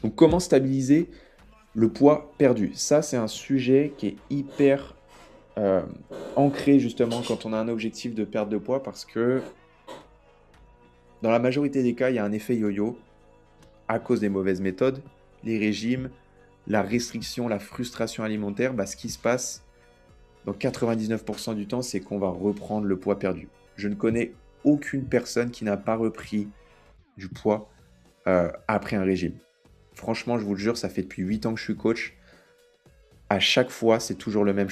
Donc, comment stabiliser le poids perdu? Ça, c'est un sujet qui est hyper euh, ancré justement quand on a un objectif de perte de poids parce que dans la majorité des cas, il y a un effet yo-yo à cause des mauvaises méthodes, les régimes, la restriction, la frustration alimentaire. Ce qui se passe dans 99% du temps, c'est qu'on va reprendre le poids perdu. Je ne connais aucune personne qui n'a pas repris du poids après un régime. Franchement, je vous le jure, ça fait depuis 8 ans que je suis coach. À chaque fois, c'est toujours le même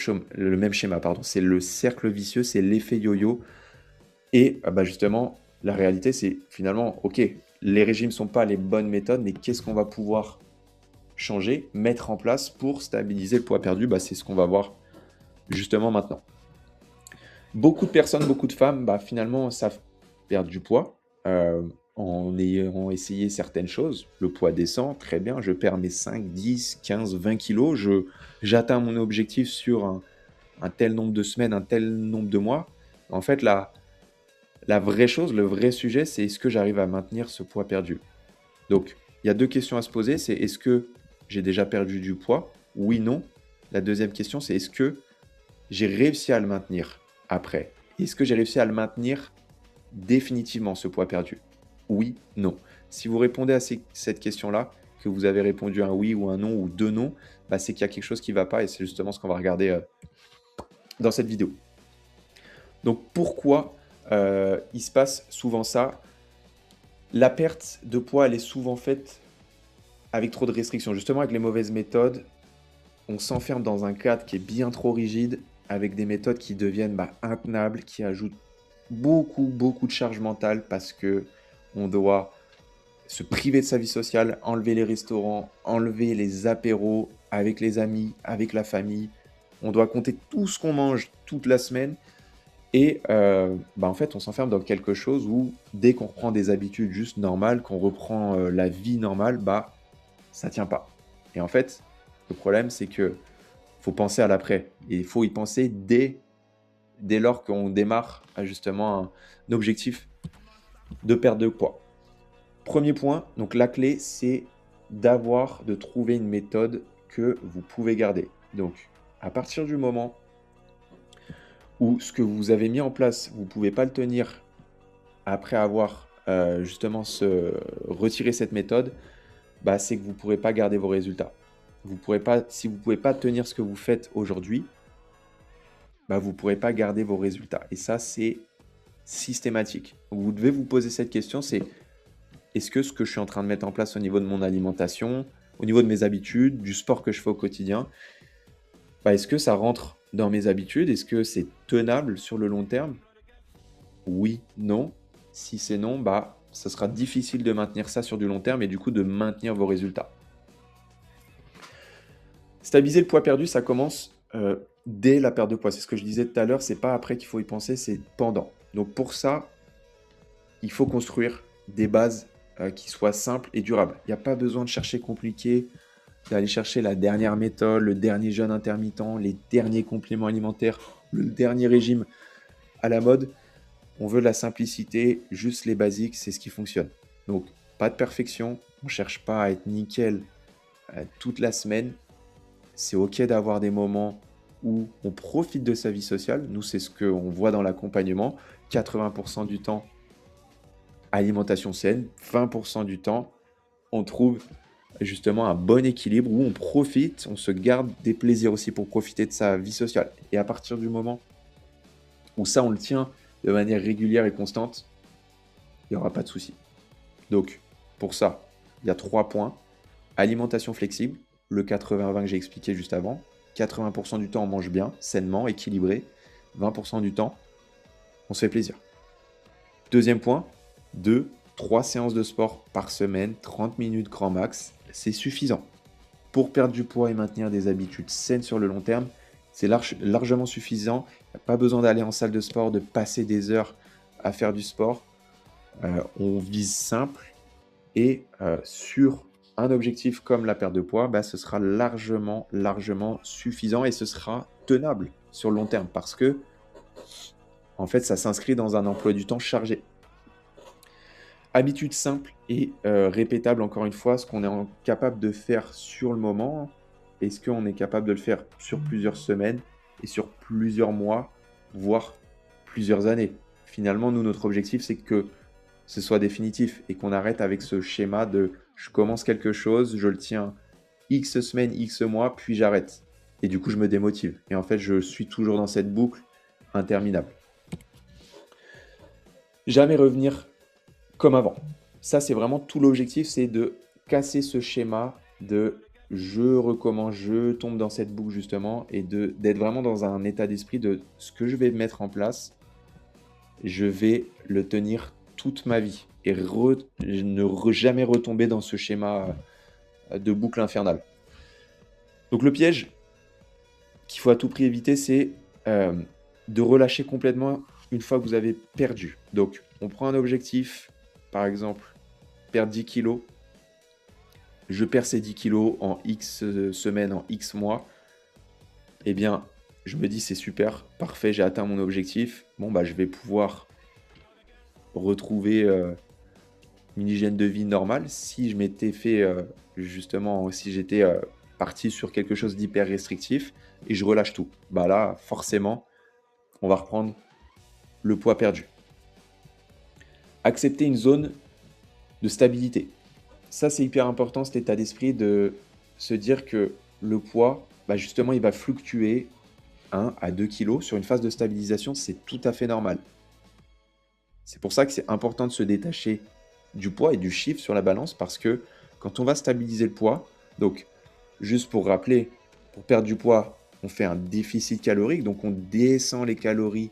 schéma. Pardon. C'est le cercle vicieux, c'est l'effet yo-yo. Et justement, la réalité, c'est finalement, ok, les régimes ne sont pas les bonnes méthodes, mais qu'est-ce qu'on va pouvoir changer, mettre en place pour stabiliser le poids perdu? C'est ce qu'on va voir justement maintenant. Beaucoup de personnes, beaucoup de femmes, finalement, savent perdre du poids en ayant essayé certaines choses. Le poids descend, très bien, je perds mes 5, 10, 15, 20 kilos, j'atteins mon objectif sur un tel nombre de semaines, un tel nombre de mois. En fait, la vraie chose, le vrai sujet, c'est est-ce que j'arrive à maintenir ce poids perdu? Donc, il y a deux questions à se poser, c'est est-ce que j'ai déjà perdu du poids? Oui, non. La deuxième question, c'est est-ce que j'ai réussi à le maintenir après? Est-ce que j'ai réussi à le maintenir définitivement, ce poids perdu? Oui, non. Si vous répondez à cette question-là, que vous avez répondu un oui ou un non ou deux non, c'est qu'il y a quelque chose qui ne va pas et c'est justement ce qu'on va regarder dans cette vidéo. Donc pourquoi il se passe souvent ça? La perte de poids, elle est souvent faite avec trop de restrictions. Justement, avec les mauvaises méthodes, on s'enferme dans un cadre qui est bien trop rigide, avec des méthodes qui deviennent intenables, qui ajoutent beaucoup de charge mentale parce que on doit se priver de sa vie sociale, enlever les restaurants, enlever les apéros avec les amis, avec la famille. On doit compter tout ce qu'on mange toute la semaine. Et en fait, on s'enferme dans quelque chose où dès qu'on reprend des habitudes juste normales, qu'on reprend la vie normale, ça tient pas. Et en fait, le problème, c'est que faut penser à l'après. Et il faut y penser dès lors qu'on démarre à justement un objectif de perte de poids. Premier point, donc la clé, c'est de trouver une méthode que vous pouvez garder. Donc, à partir du moment où ce que vous avez mis en place, vous ne pouvez pas le tenir après avoir justement retiré cette méthode, c'est que vous ne pourrez pas garder vos résultats. Si vous ne pouvez pas tenir ce que vous faites aujourd'hui, vous ne pourrez pas garder vos résultats. Et ça, c'est systématique. Donc, vous devez vous poser cette question, c'est est-ce que ce que je suis en train de mettre en place au niveau de mon alimentation, au niveau de mes habitudes, du sport que je fais au quotidien, est-ce que ça rentre dans mes habitudes? Est-ce que c'est tenable sur le long terme? Oui, non. Si c'est non, ça sera difficile de maintenir ça sur du long terme et du coup de maintenir vos résultats. Stabiliser le poids perdu, ça commence dès la perte de poids. C'est ce que je disais tout à l'heure, c'est pas après qu'il faut y penser, c'est pendant. Donc pour ça, il faut construire des bases qui soient simples et durables. Il n'y a pas besoin de chercher compliqué, d'aller chercher la dernière méthode, le dernier jeûne intermittent, les derniers compléments alimentaires, le dernier régime à la mode. On veut de la simplicité, juste les basiques, c'est ce qui fonctionne. Donc, pas de perfection, on ne cherche pas à être nickel toute la semaine. C'est ok d'avoir des moments où on profite de sa vie sociale. Nous, c'est ce qu'on voit dans l'accompagnement. 80% du temps, alimentation saine. 20% du temps, on trouve justement un bon équilibre où on profite, on se garde des plaisirs aussi pour profiter de sa vie sociale. Et à partir du moment où ça, on le tient de manière régulière et constante, il n'y aura pas de souci. Donc, pour ça, il y a 3 points. Alimentation flexible, le 80-20 que j'ai expliqué juste avant. 80% du temps, on mange bien, sainement, équilibré. 20% du temps, on se fait plaisir. Deuxième point, 2-3 séances de sport par semaine, 30 minutes grand max, c'est suffisant. Pour perdre du poids et maintenir des habitudes saines sur le long terme, c'est largement suffisant. Il n'y a pas besoin d'aller en salle de sport, de passer des heures à faire du sport. On vise simple et sur un objectif comme la perte de poids, ce sera largement suffisant et ce sera tenable sur le long terme parce que en fait, ça s'inscrit dans un emploi du temps chargé. habitude simple et répétable, encore une fois, ce qu'on est capable de faire sur le moment, est-ce qu'on est capable de le faire sur plusieurs semaines et sur plusieurs mois, voire plusieurs années. Finalement, nous, notre objectif, c'est que ce soit définitif et qu'on arrête avec ce schéma de je commence quelque chose, je le tiens X semaines, X mois, puis j'arrête. Et du coup, je me démotive. Et en fait, je suis toujours dans cette boucle interminable. Jamais revenir comme avant. Ça, c'est vraiment tout l'objectif, c'est de casser ce schéma de je recommence, je tombe dans cette boucle justement, et d'être vraiment dans un état d'esprit de ce que je vais mettre en place, je vais le tenir toute ma vie et jamais retomber dans ce schéma de boucle infernale. Donc le piège qu'il faut à tout prix éviter, c'est de relâcher complètement une fois que vous avez perdu. Donc on prend un objectif, par exemple, perdre 10 kilos. Je perds ces 10 kilos en X semaines, en X mois. Eh bien, je me dis c'est super, parfait, j'ai atteint mon objectif. Bon, bah, je vais pouvoir retrouver une hygiène de vie normale. Si je m'étais fait, justement, si j'étais parti sur quelque chose d'hyper restrictif et je relâche tout, bah là, forcément, on va reprendre le poids perdu. Accepter une zone de stabilité. Ça, c'est hyper important, cet état d'esprit de se dire que le poids, bah justement, il va fluctuer 1 à 2 kilos sur une phase de stabilisation, c'est tout à fait normal. C'est pour ça que c'est important de se détacher du poids et du chiffre sur la balance parce que quand on va stabiliser le poids, donc juste pour rappeler, pour perdre du poids, on fait un déficit calorique, donc on descend les calories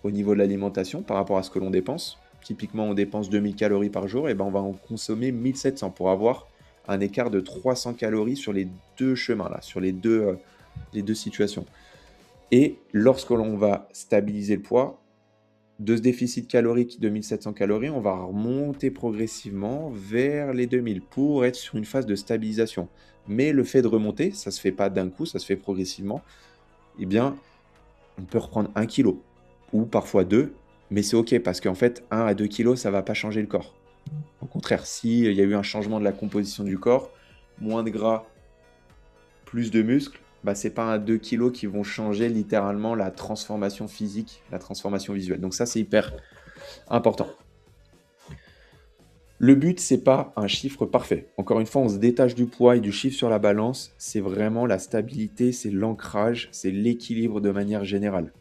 au niveau de l'alimentation par rapport à ce que l'on dépense. Typiquement, on dépense 2000 calories par jour, et ben on va en consommer 1700 pour avoir un écart de 300 calories sur les deux chemins, là, sur les deux situations. Et lorsque l'on va stabiliser le poids, de ce déficit calorique de 1700 calories, on va remonter progressivement vers les 2000 pour être sur une phase de stabilisation. Mais le fait de remonter, ça ne se fait pas d'un coup, ça se fait progressivement. Eh bien, on peut reprendre 1 kg ou parfois 2, mais c'est OK parce qu'en fait, 1 à 2 kg, ça ne va pas changer le corps. Au contraire, s'il y a eu un changement de la composition du corps, moins de gras, plus de muscles, bah, ce n'est pas 1 à 2 kg qui vont changer littéralement la transformation physique, la transformation visuelle. Donc ça, c'est hyper important. Le but, c'est pas un chiffre parfait. Encore une fois, on se détache du poids et du chiffre sur la balance. C'est vraiment la stabilité, c'est l'ancrage, c'est l'équilibre de manière générale.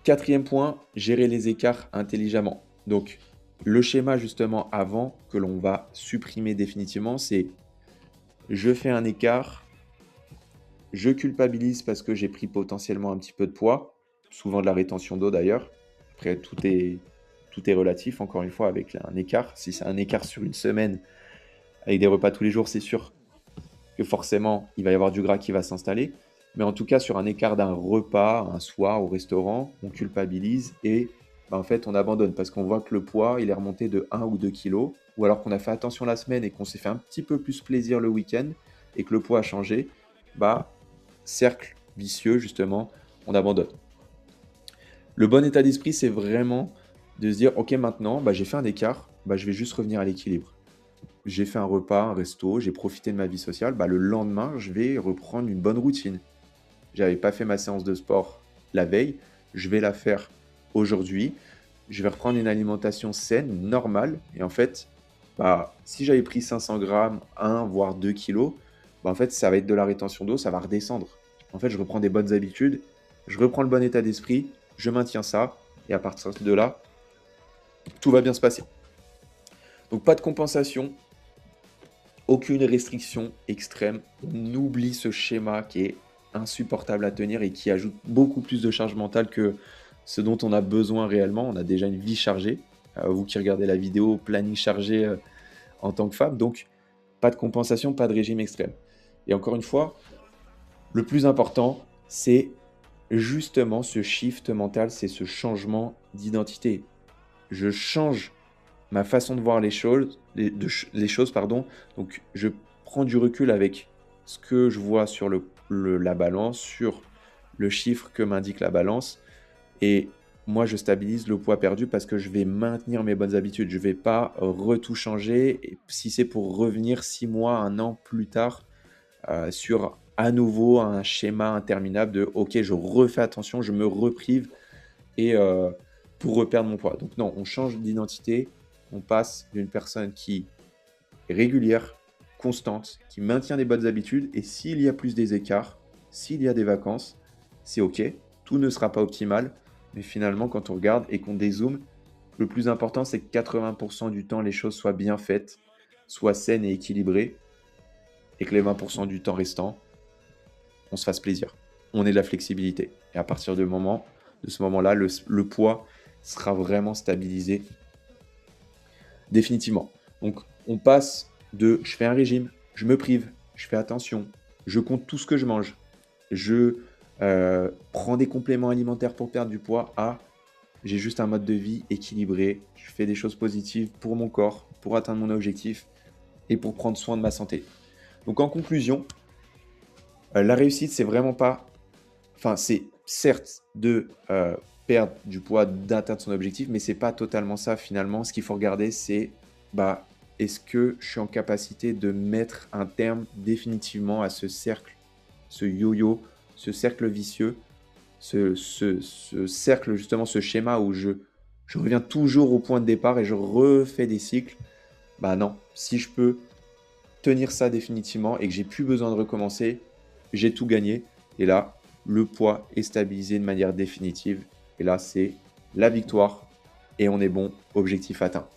Quatrième point, gérer les écarts intelligemment. Donc, le schéma justement avant que l'on va supprimer définitivement, c'est je fais un écart, je culpabilise parce que j'ai pris potentiellement un petit peu de poids, souvent de la rétention d'eau d'ailleurs. Après, tout est relatif, encore une fois, avec un écart. Si c'est un écart sur une semaine, avec des repas tous les jours, c'est sûr que forcément, il va y avoir du gras qui va s'installer. Mais en tout cas, sur un écart d'un repas, un soir au restaurant, on culpabilise et en fait, on abandonne parce qu'on voit que le poids, il est remonté de 1 ou 2 kilos, ou alors qu'on a fait attention la semaine et qu'on s'est fait un petit peu plus plaisir le week-end et que le poids a changé, cercle vicieux, justement, on abandonne. Le bon état d'esprit, c'est vraiment de se dire, ok, maintenant, j'ai fait un écart, je vais juste revenir à l'équilibre. J'ai fait un repas, un resto, j'ai profité de ma vie sociale, le lendemain, je vais reprendre une bonne routine. J'avais pas fait ma séance de sport la veille, je vais la faire aujourd'hui. Je vais reprendre une alimentation saine, normale. Et en fait, si j'avais pris 500 grammes, 1 voire 2 kilos, en fait, ça va être de la rétention d'eau, ça va redescendre. En fait, je reprends des bonnes habitudes, je reprends le bon état d'esprit, je maintiens ça. Et à partir de là, tout va bien se passer. Donc, pas de compensation, aucune restriction extrême. On oublie ce schéma qui est insupportable à tenir et qui ajoute beaucoup plus de charge mentale que ce dont on a besoin réellement. On a déjà une vie chargée. Vous qui regardez la vidéo, planning chargé en tant que femme. Donc, pas de compensation, pas de régime extrême. Et encore une fois, le plus important, c'est justement ce shift mental, c'est ce changement d'identité. Je change ma façon de voir les choses, Donc, je prends du recul avec ce que je vois sur la balance, sur le chiffre que m'indique la balance. Et moi, je stabilise le poids perdu parce que je vais maintenir mes bonnes habitudes. Je ne vais pas tout changer. Et si c'est pour revenir 6 mois, 1 an plus tard sur à nouveau un schéma interminable de OK, je refais attention, je me reprive et pour reperdre mon poids. Donc non, on change d'identité. On passe d'une personne qui est régulière, constante, qui maintient des bonnes habitudes. Et s'il y a plus des écarts, s'il y a des vacances, c'est OK. Tout ne sera pas optimal. Mais finalement, quand on regarde et qu'on dézoome, le plus important, c'est que 80% du temps, les choses soient bien faites, soient saines et équilibrées, et que les 20% du temps restant, on se fasse plaisir. On ait de la flexibilité. Et à partir de ce moment-là, le poids sera vraiment stabilisé définitivement. Donc, on passe de je fais un régime, je me prive, je fais attention, je compte tout ce que je mange, je prends des compléments alimentaires pour perdre du poids à j'ai juste un mode de vie équilibré, je fais des choses positives pour mon corps, pour atteindre mon objectif et pour prendre soin de ma santé. Donc en conclusion, la réussite, c'est vraiment pas... Enfin, c'est certes de perdre du poids, d'atteindre son objectif, mais c'est pas totalement ça finalement. Ce qu'il faut regarder, c'est bah, est-ce que je suis en capacité de mettre un terme définitivement à ce cercle, ce yo-yo, ce cercle vicieux, ce cercle, justement, ce schéma où je reviens toujours au point de départ et je refais des cycles. Bah non, si je peux tenir ça définitivement et que j'ai plus besoin de recommencer, j'ai tout gagné. Et là, le poids est stabilisé de manière définitive. Et là, c'est la victoire et on est bon, objectif atteint.